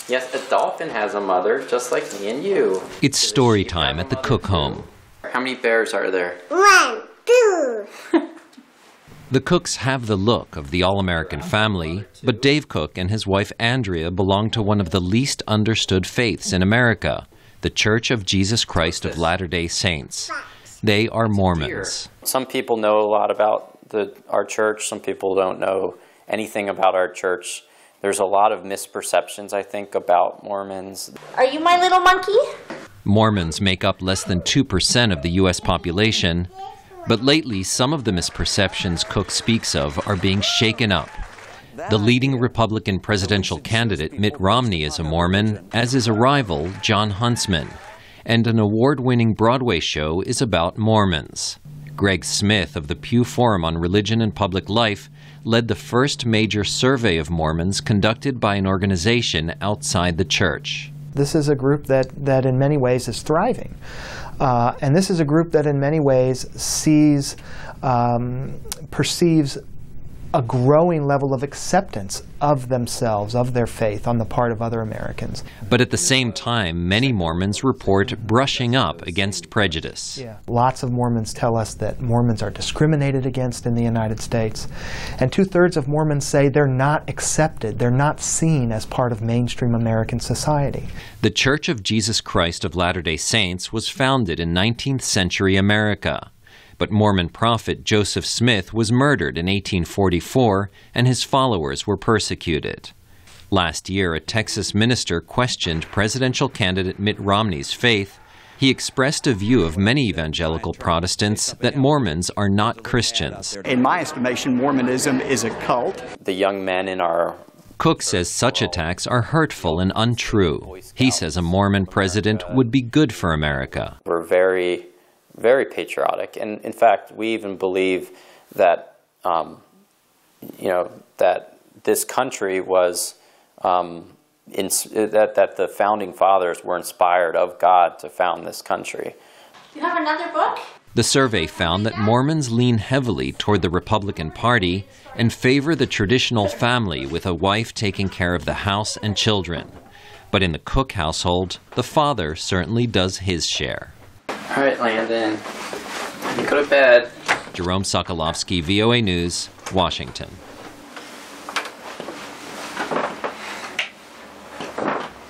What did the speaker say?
Yes, a dolphin has a mother, just like me and you. It's story time at the Cook home. How many bears are there? 1, 2. The Cooks have the look of the all-American family, but Dave Cook and his wife Andrea belong to one of the least understood faiths in America, the Church of Jesus Christ of Latter-day Saints. They are Mormons. Some people know a lot about our church. Some people don't know anything about our church. There's a lot of misperceptions, I think, about Mormons. Are you my little monkey? Mormons make up less than 2% of the U.S. population, but lately some of the misperceptions Cook speaks of are being shaken up. The leading Republican presidential candidate, Mitt Romney, is a Mormon, as is a rival, John Huntsman. And an award-winning Broadway show is about Mormons. Greg Smith of the Pew Forum on Religion and Public Life led the first major survey of Mormons conducted by an organization outside the church. This is a group that in many ways is thriving. And this is a group that in many ways perceives a growing level of acceptance of themselves, of their faith, on the part of other Americans. But at the same time, many Mormons report brushing up against prejudice. Yeah. Lots of Mormons tell us that Mormons are discriminated against in the United States. And 2/3 of Mormons say they're not accepted, they're not seen as part of mainstream American society. The Church of Jesus Christ of Latter-day Saints was founded in 19th century America. But Mormon prophet Joseph Smith was murdered in 1844, and his followers were persecuted. Last year, a Texas minister questioned presidential candidate Mitt Romney's faith. He expressed a view of many evangelical Protestants that Mormons are not Christians. In my estimation, Mormonism is a cult. The young men in our Cook says such attacks are hurtful and untrue. He says a Mormon president would be good for America. We're very patriotic, and in fact, we even believe that that this country was that the founding fathers were inspired of God to found this country. You have another book? The survey found that Mormons lean heavily toward the Republican Party and favor the traditional family with a wife taking care of the house and children. But in the Cook household, the father certainly does his share. All right, Landon, you go to bed. Jerome Socolovsky, VOA News, Washington.